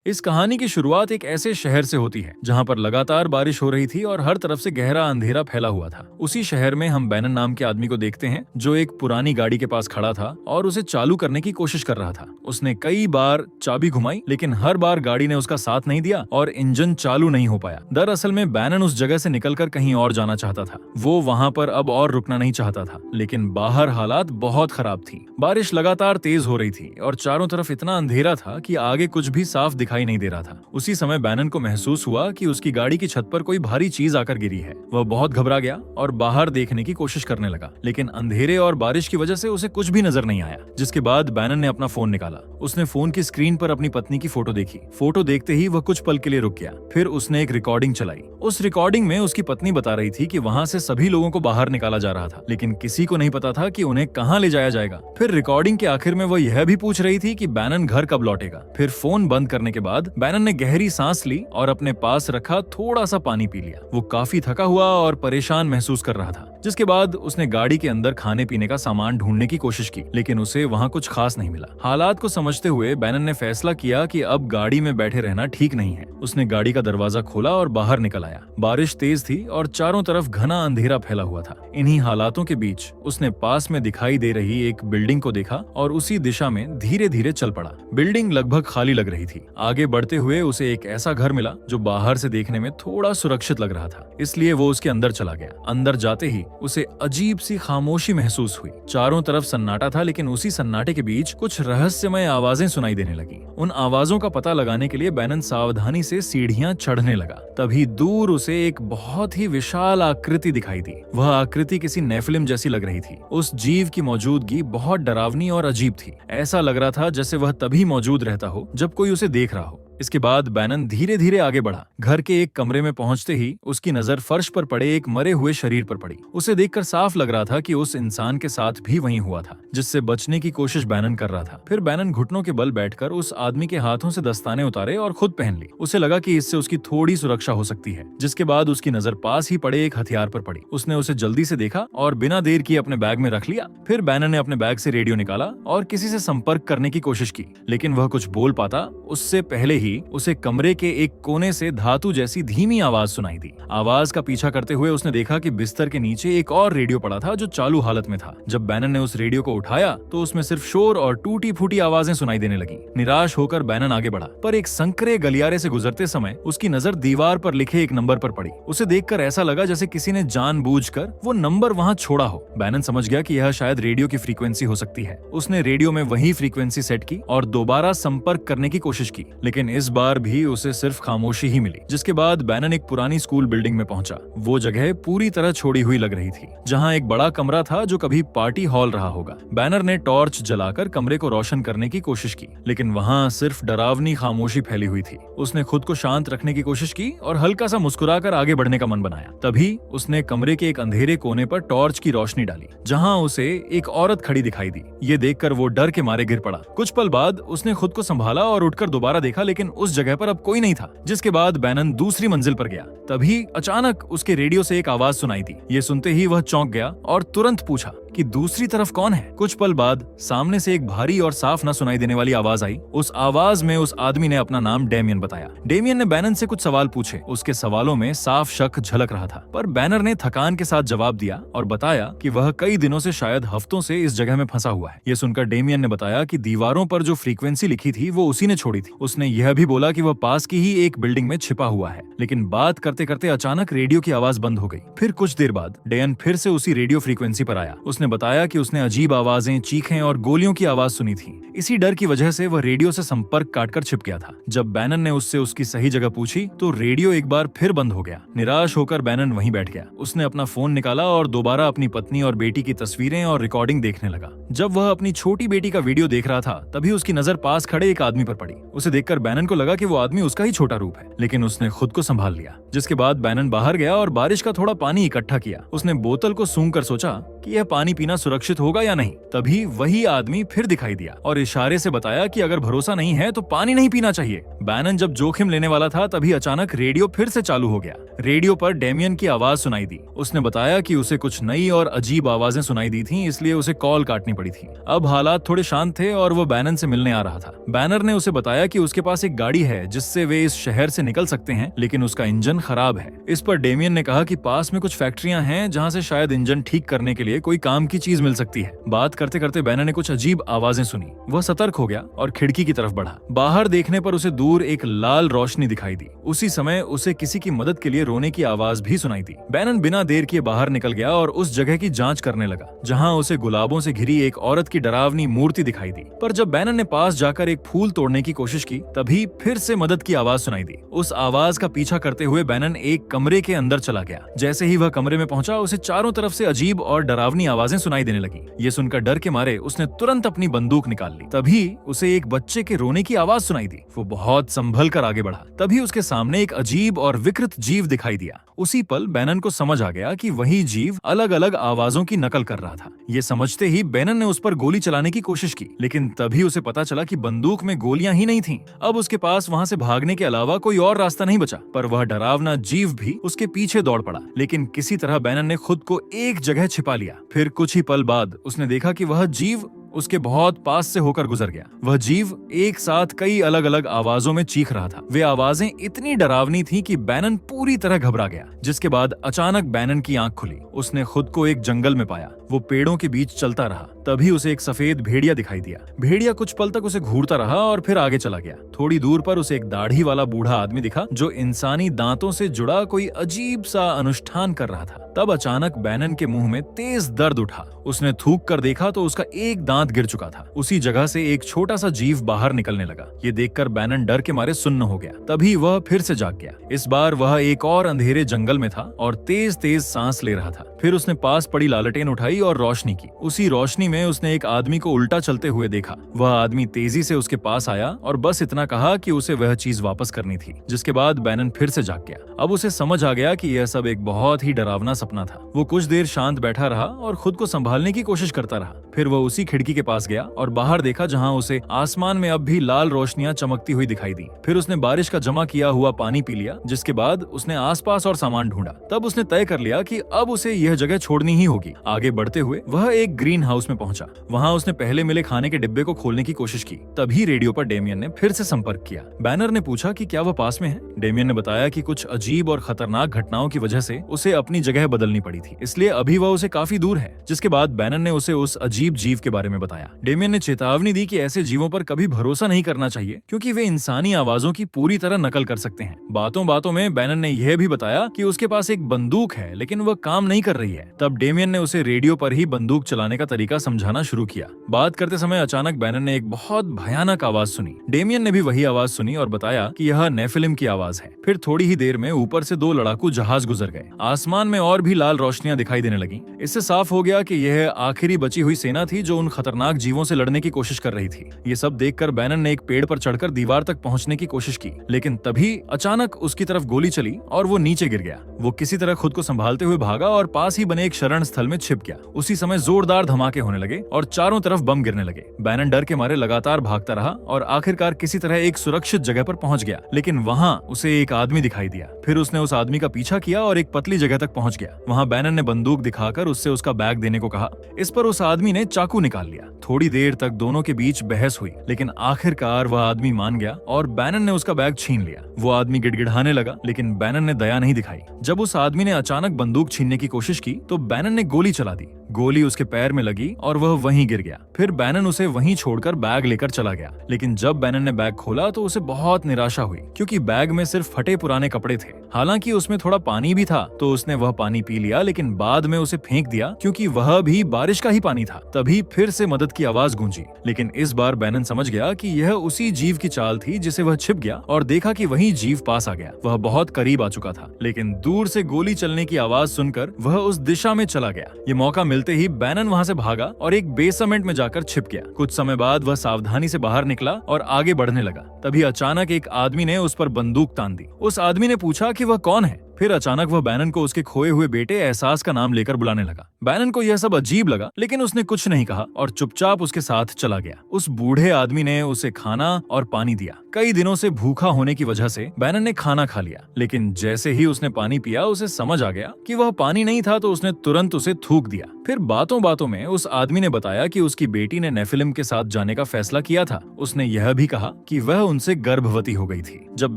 इस कहानी की शुरुआत एक ऐसे शहर से होती है जहां पर लगातार बारिश हो रही थी और हर तरफ से गहरा अंधेरा फैला हुआ था। उसी शहर में हम बैनन नाम के आदमी को देखते हैं जो एक पुरानी गाड़ी के पास खड़ा था और उसे चालू करने की कोशिश कर रहा था। उसने कई बार चाबी घुमाई लेकिन हर बार गाड़ी ने उसका साथ नहीं दिया और इंजन चालू नहीं हो पाया। दरअसल में बैनन उस जगह से निकलकर कहीं और जाना चाहता था। वो वहां पर अब और रुकना नहीं चाहता था, लेकिन बाहर हालात बहुत खराब थी। बारिश लगातार तेज हो रही थी और चारों तरफ इतना अंधेरा था कि आगे कुछ भी साफ दिखाई नहीं दे रहा था। उसी समय बैनन को महसूस हुआ कि उसकी गाड़ी की छत पर कोई भारी चीज आकर गिरी है। वह बहुत घबरा गया और बाहर देखने की कोशिश करने लगा, लेकिन अंधेरे और बारिश की वजह से उसे कुछ भी नजर नहीं आया। जिसके बाद बैनन ने अपना फोन निकाला। उसने फोन की स्क्रीन पर अपनी पत्नी की फोटो देखी। फोटो देखते ही वह कुछ पल के लिए रुक गया। फिर उसने एक रिकॉर्डिंग चलाई। उस रिकॉर्डिंग में उसकी पत्नी बता रही थी कि वहां से सभी लोगों को बाहर निकाला जा रहा था, लेकिन किसी को नहीं पता था कि उन्हें कहां ले जाया जाएगा। फिर रिकॉर्डिंग के आखिर में वह यह भी पूछ रही थी कि बैनन घर कब लौटेगा। फिर फोन बंद करने के बाद बैनन ने गहरी सांस ली और अपने पास रखा थोड़ा सा पानी पी लिया। वो काफी थका हुआ और परेशान महसूस कर रहा था। जिसके बाद उसने गाड़ी के अंदर खाने पीने का सामान ढूंढने की कोशिश की, लेकिन उसे वहां कुछ खास नहीं मिला। हालात को समझते हुए बैनन ने फैसला किया कि अब गाड़ी में बैठे रहना ठीक नहीं है। उसने गाड़ी का दरवाजा खोला और बाहर निकल आया। बारिश तेज थी और चारों तरफ घना अंधेरा फैला हुआ था। इन्हीं हालातों के बीच उसने पास में दिखाई दे रही एक बिल्डिंग को देखा और उसी दिशा में धीरे धीरे चल पड़ा। बिल्डिंग लगभग खाली लग रही थी। आगे बढ़ते हुए उसे एक ऐसा घर मिला जो बाहर से देखने में थोड़ा सुरक्षित लग रहा था, इसलिए वो उसके अंदर चला गया। अंदर जाते ही उसे अजीब सी खामोशी महसूस हुई। चारों तरफ सन्नाटा था, लेकिन उसी सन्नाटे के बीच कुछ रहस्यमय आवाजें सुनाई देने लगी। उन आवाजों का पता लगाने के लिए बैनन सावधानी से सीढ़ियां चढ़ने लगा। तभी दूर उसे एक बहुत ही विशाल आकृति दिखाई दी। वह आकृति किसी नेफिलिम जैसी लग रही थी। उस जीव की मौजूदगी बहुत डरावनी और अजीब थी। ऐसा लग रहा था जैसे वह तभी मौजूद रहता हो जब कोई उसे देख रहा हो। इसके बाद बैनन धीरे धीरे आगे बढ़ा। घर के एक कमरे में पहुंचते ही उसकी नजर फर्श पर पड़े एक मरे हुए शरीर पर पड़ी। उसे देखकर साफ लग रहा था कि उस इंसान के साथ भी वही हुआ था जिससे बचने की कोशिश बैनन कर रहा था। फिर बैनन घुटनों के बल बैठकर उस आदमी के हाथों से दस्ताने उतारे और खुद पहन ली। उसे लगा कि इससे उसकी थोड़ी सुरक्षा हो सकती है। जिसके बाद उसकी नजर पास ही पड़े एक हथियार पर पड़ी। उसने उसे जल्दी से देखा और बिना देर किए अपने बैग में रख लिया। फिर बैनन ने अपने बैग से रेडियो निकाला और किसी से संपर्क करने की कोशिश की, लेकिन वह कुछ बोल पाता उससे पहले ही उसे कमरे के एक कोने से धातु जैसी धीमी आवाज सुनाई दी। आवाज का पीछा करते हुए उसने देखा कि बिस्तर के नीचे एक और रेडियो पड़ा था जो चालू हालत में था। जब बैनन ने उस रेडियो को उठाया तो उसमें सिर्फ शोर और टूटी फूटी आवाजें सुनाई देने लगी। निराश होकर बैनन आगे बढ़ा, पर एक संकरे गलियारे से गुजरते समय उसकी नजर दीवार पर लिखे एक नंबर पर पड़ी। उसे देखकर ऐसा लगा जैसे किसी ने जानबूझकर वो नंबर वहां छोड़ा हो। बैनन समझ गया कि यह शायद रेडियो की फ्रीक्वेंसी हो सकती है। उसने रेडियो में वही फ्रीक्वेंसी सेट की और दोबारा संपर्क करने की कोशिश की, लेकिन इस बार भी उसे सिर्फ खामोशी ही मिली। जिसके बाद बैनन एक पुरानी स्कूल बिल्डिंग में पहुंचा। वो जगह पूरी तरह छोड़ी हुई लग रही थी, जहां एक बड़ा कमरा था जो कभी पार्टी हॉल रहा होगा। बैनर ने टॉर्च जलाकर कमरे को रोशन करने की कोशिश की, लेकिन वहां सिर्फ डरावनी खामोशी फैली हुई थी। उसने खुद को शांत रखने की कोशिश की और हल्का सा मुस्कुराकर आगे बढ़ने का मन बनाया। तभी उसने कमरे के एक अंधेरे कोने पर टॉर्च की रोशनी डाली, जहां उसे एक औरत खड़ी दिखाई दी। ये देखकर वो डर के मारे गिर पड़ा। कुछ पल बाद उसने खुद को संभाला और उठकर दोबारा देखा, लेकिन उस जगह पर अब कोई नहीं था। जिसके बाद बैनन दूसरी मंजिल पर गया। तभी अचानक उसके रेडियो से एक आवाज सुनाई दी। ये सुनते ही वह चौंक गया और तुरंत पूछा कि दूसरी तरफ कौन है। कुछ पल बाद सामने से एक भारी और साफ न सुनाई देने वाली आवाज आई। उस आवाज में उस आदमी ने अपना नाम डेमियन बताया। डेमियन ने बैनन से कुछ सवाल पूछे। उसके सवालों में साफ शक झलक रहा था, पर बैनर ने थकान के साथ जवाब दिया और बताया कि वह कई दिनों से, शायद हफ्तों से इस जगह में फंसा हुआ है। ये सुनकर डेमियन ने बताया कि दीवारों पर जो फ्रीक्वेंसी लिखी थी वो उसी ने छोड़ी थी। उसने यह भी बोला कि वह पास की ही एक बिल्डिंग में छिपा हुआ है, लेकिन बात करते करते अचानक रेडियो की आवाज बंद हो गई। फिर कुछ देर बाद डेयन फिर से उसी रेडियो फ्रीक्वेंसी पर आया। उसने बताया कि उसने अजीब आवाजें, चीखें और गोलियों की आवाज सुनी थी। इसी डर की वजह से वह रेडियो से संपर्क काटकर छिप गया था। जब बैनन ने उससे उसकी सही जगह पूछी तो रेडियो एक बार फिर बंद हो गया। निराश होकर बैनन वहीं बैठ गया। उसने अपना फोन निकाला और दोबारा अपनी पत्नी और बेटी की तस्वीरें और रिकॉर्डिंग देखने लगा। जब वह अपनी छोटी बेटी का वीडियो देख रहा था तभी उसकी नजर पास खड़े एक आदमी पर पड़ी। उसे देखकर बैनन को लगा कि वो आदमी उसका ही छोटा रूप है, लेकिन उसने खुद को संभाल लिया। जिसके बाद बैनन बाहर गया और बारिश का थोड़ा पानी इकट्ठा किया। उसने बोतल को सूंघकर सोचा कि यह पानी पीना सुरक्षित होगा या नहीं। तभी वही आदमी फिर दिखाई दिया और इशारे से बताया कि अगर भरोसा नहीं है तो पानी नहीं पीना चाहिए। बैनन जब जोखिम लेने वाला था तभी अचानक रेडियो फिर से चालू हो गया। रेडियो पर डेमियन की आवाज सुनाई दी। उसने बताया कि उसे कुछ नई और अजीब आवाजें सुनाई दी थीं, इसलिए उसे कॉल काटनी पड़ी थी। अब हालात थोड़े शांत थे और वो बैनन से मिलने आ रहा था। बैनर ने उसे बताया कि उसके पास एक गाड़ी है जिससे वे इस शहर से निकल सकते हैं, लेकिन उसका इंजन खराब है। इस पर डेमियन ने कहा कि पास में कुछ फैक्ट्रियां हैं जहां से शायद इंजन ठीक करने के लिए कोई काम की चीज मिल सकती है। बात करते करते बैनर ने कुछ अजीब आवाजें सुनी। वह सतर्क हो गया और खिड़की की तरफ बढ़ा। बाहर देखने पर उसे दूर एक लाल रोशनी दिखाई दी। उसी समय उसे किसी की मदद के लिए रोने की आवाज भी सुनाई दी। बैनन बिना देर किए बाहर निकल गया और उस जगह की जांच करने लगा जहां उसे गुलाबों से घिरी एक औरत की डरावनी मूर्ति दिखाई दी। पर जब बैनन ने पास जाकर एक फूल तोड़ने की कोशिश की तभी फिर से मदद की आवाज सुनाई दी। उस आवाज का पीछा करते हुए बैनन एक कमरे के अंदर चला गया। जैसे ही वह कमरे में पहुंचा उसे चारों तरफ से अजीब और डरावनी आवाजें सुनाई देने लगी। ये सुनकर डर के मारे उसने तुरंत अपनी बंदूक निकाल ली। तभी उसे एक बच्चे के रोने की आवाज सुनाई दी। वो बहुत संभल कर आगे बढ़ा। तभी उसके सामने एक अजीब और विकृत जीव दिखाई दिया। उसी पल बैनन को समझ आ गया कि वही जीव अलग अलग आवाजों की नकल कर रहा था। ये समझते ही बैनन ने उस पर गोली चलाने की कोशिश की, लेकिन तभी उसे पता चला कि बंदूक में गोलियां ही नहीं थीं। अब उसके पास वहां से भागने के अलावा कोई और रास्ता नहीं बचा। पर वह डरावना जीव भी उसके पीछे दौड़ पड़ा, लेकिन किसी तरह बैनन ने खुद को एक जगह छिपा लिया। फिर कुछ ही पल बाद उसने देखा कि वह जीव उसके बहुत पास से होकर गुजर गया। वह जीव एक साथ कई अलग अलग आवाजों में चीख रहा था। वे आवाजें इतनी डरावनी थीं कि बैनन पूरी तरह घबरा गया। जिसके बाद अचानक बैनन की आंख खुली। उसने खुद को एक जंगल में पाया। वो पेड़ों के बीच चलता रहा। तभी उसे एक सफेद भेड़िया दिखाई दिया। भेड़िया कुछ पल तक उसे घूरता रहा और फिर आगे चला गया। थोड़ी दूर पर उसे एक दाढ़ी वाला बूढ़ा आदमी दिखा जो इंसानी दांतों से जुड़ा कोई अजीब सा अनुष्ठान कर रहा था। तब अचानक बैनन के मुंह में तेज दर्द उठा। उसने थूक कर देखा तो उसका एक दांत गिर चुका था। उसी जगह से एक छोटा सा जीव बाहर निकलने लगा। ये देखकर बैनन डर के मारे सुन्न हो गया। तभी वह फिर से जाग गया। इस बार वह एक और अंधेरे जंगल में था और तेज तेज सांस ले रहा था। फिर उसने पास पड़ी लालटेन उठाई और रोशनी की। उसी रोशनी में उसने एक आदमी को उल्टा चलते हुए देखा। वह आदमी तेजी से उसके पास आया और बस इतना कहा कि उसे वह चीज वापस करनी थी। जिसके बाद बैनन फिर से जाग गया। अब उसे समझ आ गया कि यह सब एक बहुत ही डरावना सपना था। वो कुछ देर शांत बैठा रहा और खुद को संभालने की कोशिश करता रहा। फिर वह उसी खिड़की के पास गया और बाहर देखा जहां उसे आसमान में अब भी लाल रोशनियां चमकती हुई दिखाई दी। फिर उसने बारिश का जमा किया हुआ पानी पी लिया। जिसके बाद उसने आसपास और सामान ढूंढा। तब उसने तय कर लिया कि अब उसे यह जगह छोड़नी ही होगी। आगे बढ़ते हुए वह एक ग्रीन हाउस में पहुंचा। वहां उसने पहले मिले खाने के डिब्बे को खोलने की कोशिश की। तभी रेडियो पर डेमियन ने फिर से संपर्क किया। बैनर ने पूछा कि क्या वह पास में है। डेमियन ने बताया कि कुछ अजीब और खतरनाक घटनाओं की वजह से उसे अपनी जगह बदलनी पड़ी थी, इसलिए अभी वह उसे काफी दूर है। जिसके बाद बैनर ने उसे उस अजीब जीव के बारे में बताया। डेमियन ने चेतावनी दी कि ऐसे जीवों पर कभी भरोसा नहीं करना चाहिए क्योंकि वे इंसानी आवाजों की पूरी तरह नकल कर सकते हैं। बातों बातों में बैनर ने यह भी बताया कि उसके पास एक बंदूक है लेकिन वह काम नहीं कर रही है। तब डेमियन ने उसे रेडियो पर ही बंदूक चलाने का तरीका समझाना शुरू किया। बात करते समय अचानक बैनर ने एक बहुत भयानक आवाज सुनी। डेमियन ने भी वही आवाज सुनी और बताया कि यह नेफिलिम की आवाज है। फिर थोड़ी ही देर में ऊपर से 2 लड़ाकू जहाज गुजर गए। आसमान में और भी लाल रोशनियां दिखाई देने लगी। इससे साफ हो गया कि यह आखिरी बची हुई सेना थी जो उन खतरनाक जीवों से लड़ने की कोशिश कर रही थी। ये सब देखकर बैनन ने एक पेड़ पर चढ़कर दीवार तक पहुंचने की कोशिश की, लेकिन तभी अचानक उसकी तरफ गोली चली और वो नीचे गिर गया। वो किसी तरह खुद को संभालते हुए भागा और पास ही बने एक शरण स्थल में छिप गया। उसी समय जोरदार धमाके होने लगे और चारों तरफ बम गिरने लगे। बैनन डर के मारे लगातार भागता रहा और आखिरकार किसी तरह एक सुरक्षित जगह पर पहुंच गया, लेकिन वहां उसे एक आदमी दिखाई दिया। फिर उसने उस आदमी का पीछा किया और एक पतली जगह तक पहुंच गया। वहां बैनन ने बंदूक दिखाकर उससे उसका बैग देने को कहा। इस पर उस आदमी ने चाकू निकाल लिया। थोड़ी देर तक दोनों के बीच बहस हुई, लेकिन आखिरकार वह आदमी मान गया और बैनन ने उसका बैग छीन लिया। वो आदमी गिड़गिड़ाने लगा, लेकिन बैनन ने दया नहीं दिखाई। जब उस आदमी ने अचानक बंदूक छीनने की कोशिश की तो बैनन ने गोली चला दी। गोली उसके पैर में लगी और वह वहीं गिर गया। फिर बैनन उसे वहीं छोड़कर बैग लेकर चला गया, लेकिन जब बैनन ने बैग खोला तो उसे बहुत निराशा हुई क्योंकि बैग में सिर्फ फटे पुराने कपड़े थे। हालांकि उसमें थोड़ा पानी भी था तो उसने वह पानी पी लिया, लेकिन बाद में उसे फेंक दिया क्योंकि वह भी बारिश का ही पानी था। तभी फिर से मदद की आवाज गूंजी, लेकिन इस बार बैनन समझ गया कि यह उसी जीव की चाल थी जिसे वह छिप गया और देखा कि वही जीव पास आ गया। वह बहुत करीब आ चुका था, लेकिन दूर से गोली चलने की आवाज सुनकर वह उस दिशा में चला गया। ये मौका मिलते ही बैनन वहां से भागा और एक बेसमेंट में जाकर छिप गया। कुछ समय बाद वह सावधानी से बाहर निकला और आगे बढ़ने लगा। तभी अचानक एक आदमी ने उस पर बंदूक तान दी। उस आदमी ने पूछा कि वह कौन है। फिर अचानक वह बैनन को उसके खोए हुए बेटे एहसास का नाम लेकर बुलाने लगा। बैनन को यह सब अजीब लगा, लेकिन उसने कुछ नहीं कहा और चुपचाप उसके साथ चला गया। उस बूढ़े आदमी ने उसे खाना और पानी दिया। कई दिनों से भूखा होने की वजह से बैनन ने खाना खा लिया, लेकिन जैसे ही उसने पानी पिया उसे समझ आ गया कि वह पानी नहीं था, तो उसने तुरंत उसे थूक दिया। फिर बातों बातों में उस आदमी ने बताया कि उसकी बेटी ने नेफिलिम के साथ जाने का फैसला किया था। उसने यह भी कहा कि वह उनसे गर्भवती हो गई थी। जब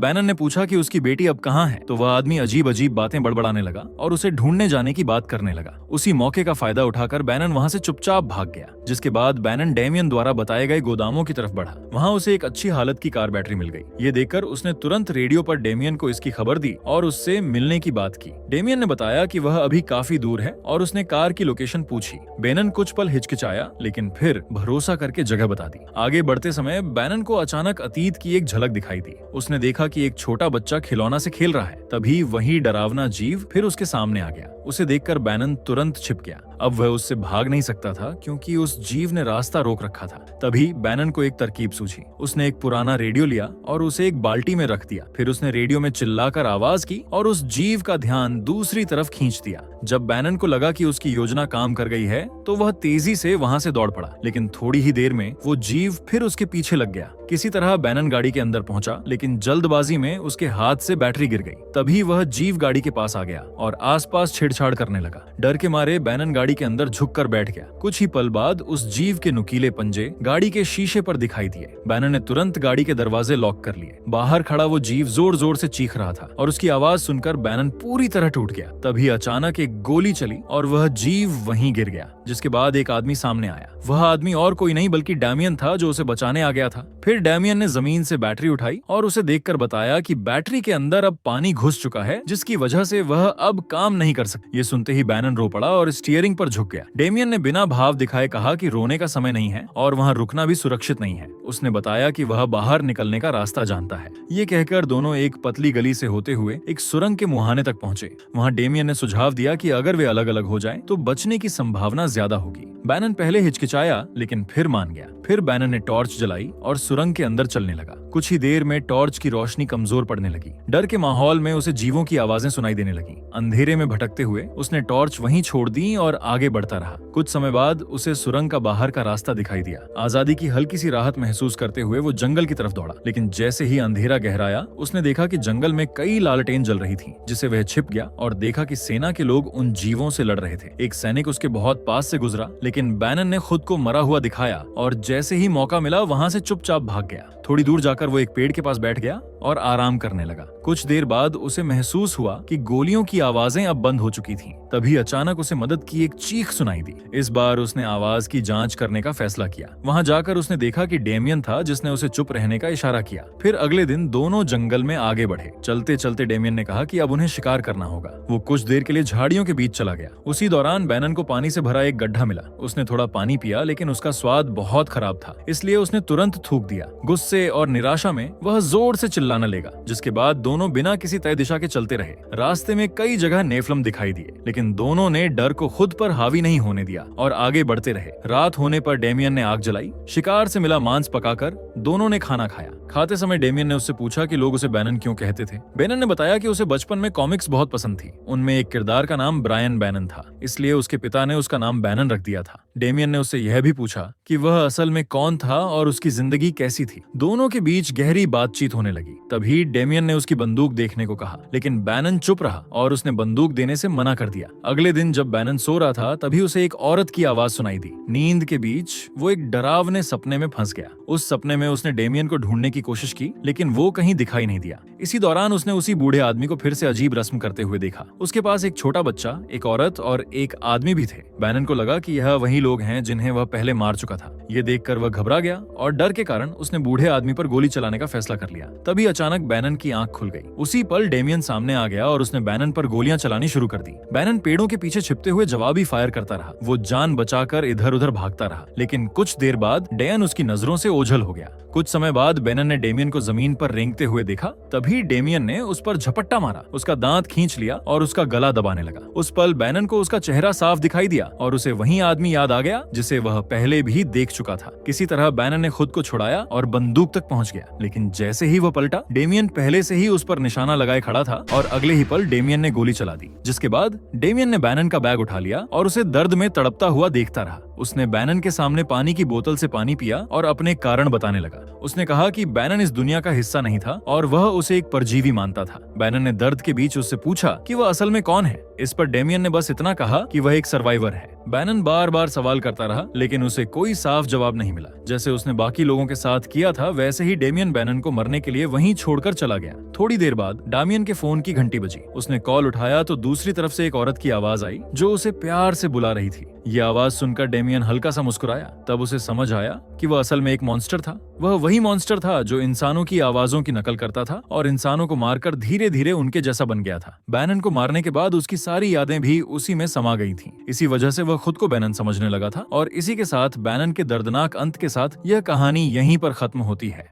बैनन ने पूछा कि उसकी बेटी अब कहाँ है, तो वह आदमी अजीब अजीब बातें बड़बड़ाने लगा और उसे ढूंढने जाने की बात करने लगा। उसी मौके का फायदा उठाकर बैनन वहाँ से चुपचाप भाग गया, जिसके बाद बैनन डेमियन द्वारा बताए गए गोदामों की तरफ बढ़ा। वहाँ उसे एक अच्छी हालत की कार बैटरी मिल गई। ये देखकर उसने तुरंत रेडियो पर डेमियन को इसकी खबर दी और उससे मिलने की बात की। डेमियन ने बताया कि वह अभी काफी दूर है और उसने कार की लोकेशन पूछी। बैनन कुछ पल हिचकिचाया, लेकिन फिर भरोसा करके जगह बता दी। आगे बढ़ते समय बैनन को अचानक अतीत की एक झलक दिखाई दी। उसने देखा कि एक छोटा बच्चा खिलौना से खेल रहा है। तभी वही डरावना जीव फिर उसके सामने आ गया। उसे देखकर बैनन तुरंत छिप गया। अब वह उससे भाग नहीं सकता था, क्योंकि उस जीव ने रास्ता रोक रखा था। तभी बैनन को एक तरकीब सूझी। उसने एक पुराना रेडियो लिया और उसे एक बाल्टी में रख दिया। फिर उसने रेडियो में चिल्लाकर आवाज की और उस जीव का ध्यान दूसरी तरफ खींच दिया। जब बैनन को लगा कि उसकी योजना काम कर गई है, तो वह तेजी से वहां से दौड़ पड़ा, लेकिन थोड़ी ही देर में वो जीव फिर उसके पीछे लग गया। किसी तरह बैनन गाड़ी के अंदर पहुंचा, लेकिन जल्दबाजी में उसके हाथ से बैटरी गिर गई। तभी वह जीव गाड़ी के पास आ गया और आसपास छेड़छाड़ करने लगा। डर के मारे बैनन गाड़ी के अंदर झुककर बैठ गया। कुछ ही पल बाद उस जीव के नुकीले पंजे गाड़ी के शीशे पर दिखाई दिए। बैनन ने तुरंत गाड़ी के दरवाजे लॉक कर लिए। बाहर खड़ा वो जीव जोर जोर से चीख रहा था और उसकी आवाज सुनकर बैनन पूरी तरह टूट गया। तभी अचानक एक गोली चली और वह जीव वहीं गिर गया, जिसके बाद एक आदमी सामने आया। वह आदमी और कोई नहीं बल्कि डेमियन था, जो उसे बचाने आ गया था। फिर डेमियन ने जमीन से बैटरी उठाई और उसे देखकर बताया कि बैटरी के अंदर अब पानी घुस चुका है, जिसकी वजह से वह अब काम नहीं कर सकती। ये सुनते ही बैनन रो पड़ा और स्टीयरिंग पर झुक गया। डेमियन ने बिना भाव दिखाए कहा कि रोने का समय नहीं है और वहाँ रुकना भी सुरक्षित नहीं है। उसने बताया कि वह बाहर निकलने का रास्ता जानता है। ये कहकर दोनों एक पतली गली से होते हुए एक सुरंग के मुहाने तक पहुंचे। वहाँ डेमियन ने सुझाव दिया कि अगर वे अलग अलग हो जाएं, तो बचने की संभावना ज्यादा होगी। बैनन पहले हिचकिचाया, लेकिन फिर मान गया। फिर बैनन ने टॉर्च जलाई और सुरंग के अंदर चलने लगा। कुछ ही देर में टॉर्च की रोशनी कमजोर पड़ने लगी। डर के माहौल में उसे जीवों की आवाजें सुनाई देने लगी। अंधेरे में भटकते हुए उसने टॉर्च वहीं छोड़ दी और आगे बढ़ता रहा। कुछ समय बाद उसे सुरंग का बाहर का रास्ता दिखाई दिया। आजादी की हल्की सी राहत महसूस करते हुए वो जंगल की तरफ दौड़ा, लेकिन जैसे ही अंधेरा गहराया, उसने देखा कि जंगल में कई लालटेन जल रही थी, जिसे वह छिप गया और देखा कि सेना के लोग उन जीवों से लड़ रहे थे। एक सैनिक उसके बहुत पास से गुजरा, लेकिन बैनन ने खुद को मरा हुआ दिखाया और जैसे ही मौका मिला वहां से चुपचाप भाग गया। थोड़ी दूर जाकर वो एक पेड़ के पास बैठ गया और आराम करने लगा। कुछ देर बाद उसे महसूस हुआ कि गोलियों की आवाजें अब बंद हो चुकी थीं। तभी अचानक उसे मदद की एक चीख सुनाई दी। इस बार उसने आवाज की जांच करने का फैसला किया। वहां जाकर उसने देखा कि डेमियन था, जिसने उसे चुप रहने का इशारा किया। फिर अगले दिन दोनों जंगल में आगे बढ़े। चलते चलते डेमियन ने कहा कि अब उन्हें शिकार करना होगा। वो कुछ देर के लिए झाड़ियों के बीच चला गया। उसी दौरान बैनन को पानी से भरा एक गड्ढा मिला। उसने थोड़ा पानी पिया, लेकिन उसका स्वाद बहुत खराब था, इसलिए उसने तुरंत थूक दिया। गुस्से और निराशा में वह जोर से चिल्लाने लगा, जिसके बाद दोनों बिना किसी तय दिशा के चलते रहे। रास्ते में कई जगह नेफलम दिखाई दिए, लेकिन दोनों ने डर को खुद पर हावी नहीं होने दिया और आगे बढ़ते रहे। रात होने पर डेमियन ने आग जलाई। शिकार से मिला मांस पकाकर दोनों ने खाना खाया। खाते समय डेमियन ने उससे पूछा कि लोग उसे बैनन क्यों कहते थे। बैनन ने बताया कि उसे बचपन में कॉमिक्स बहुत पसंद थी। उनमें एक किरदार का नाम ब्रायन बैनन था, इसलिए उसके पिता ने उसका नाम बैनन रख दिया था। डेमियन ने उससे यह भी पूछा कि वह असल में कौन था और उसकी जिंदगी कैसी थी। दोनों के बीच गहरी बातचीत होने लगी। तभी डेमियन ने उसकी बंदूक देखने को कहा, लेकिन बैनन चुप रहा और उसने बंदूक देने से मना कर दिया। अगले दिन जब बैनन सो रहा था, तभी उसे एक औरत की आवाज सुनाई दी। नींद के बीच वो एक डरावने सपने में फंस गया। उस सपने में उसने डेमियन को ढूंढने की कोशिश की, लेकिन वो कहीं दिखाई नहीं दिया। इसी दौरान उसने उसी बूढ़े आदमी को फिर से अजीब रस्म करते हुए देखा। उसके पास एक छोटा बच्चा, एक औरत और एक आदमी भी थे। बैनन को लगा कि यह वही लोग हैं जिन्हें वह पहले मार चुका था। ये देखकर वह घबरा गया और डर के कारण उसने बूढ़े आदमी पर गोली चलाने का फैसला कर लिया। तभी अचानक बैनन की आंख खुल गई। उसी पल डेमियन सामने आ गया और उसने बैनन पर गोलियां चलानी शुरू कर दी। बैनन पेड़ों के पीछे छिपते हुए जवाबी फायर करता रहा। वो जान बचाकर इधर उधर भागता रहा, लेकिन कुछ देर बाद डेयन उसकी नजरों से ओझल हो गया। कुछ समय बाद बैनन ने डेमियन को जमीन पर रेंगते हुए देखा। तभी डेमियन ने उस पर झपट्टा मारा, उसका दांत खींच लिया और उसका गला दबाने लगा। उस पल बैनन को उसका चेहरा साफ दिखाई दिया और उसे वही आदमी याद आ गया जिसे वह पहले भी देख चुका था। किसी तरह बैनन ने खुद को छुड़ाया और बंदूक बंदूक तक पहुंच गया, लेकिन जैसे ही वह पलटा, डेमियन पहले से ही उस पर निशाना लगाए खड़ा था और अगले ही पल डेमियन ने गोली चला दी। जिसके बाद डेमियन ने बैनन का बैग उठा लिया और उसे दर्द में तड़पता हुआ देखता रहा। उसने बैनन के सामने पानी की बोतल से पानी पिया और अपने कारण बताने लगा। उसने कहा कि बैनन इस दुनिया का हिस्सा नहीं था और वह उसे एक परजीवी मानता था। बैनन ने दर्द के बीच उससे पूछा कि वह असल में कौन है। इस पर डेमियन ने बस इतना कहा कि वह एक सर्वाइवर है। बैनन बार बार सवाल करता रहा, लेकिन उसे कोई साफ जवाब नहीं मिला। जैसे उसने बाकी लोगों के साथ किया था, वैसे ही डेमियन बैनन को मरने के लिए वहीं छोड़कर चला गया। थोड़ी देर बाद डामियन के फोन की घंटी बजी। उसने कॉल उठाया तो दूसरी तरफ से एक औरत की आवाज आई जो उसे प्यार से बुला रही थी। ये आवाज सुनकर डेमियन हल्का सा मुस्कुराया। तब उसे समझ आया कि वह असल में एक मॉन्स्टर था। वह वही मॉन्स्टर था जो इंसानों की आवाजों की नकल करता था और इंसानों को मारकर धीरे धीरे उनके जैसा बन गया था। बैनन को मारने के बाद उसकी सारी यादें भी उसी में समा गई थीं। इसी वजह से वह खुद को बैनन समझने लगा था और इसी के साथ बैनन के दर्दनाक अंत के साथ यह कहानी यहीं पर खत्म होती है।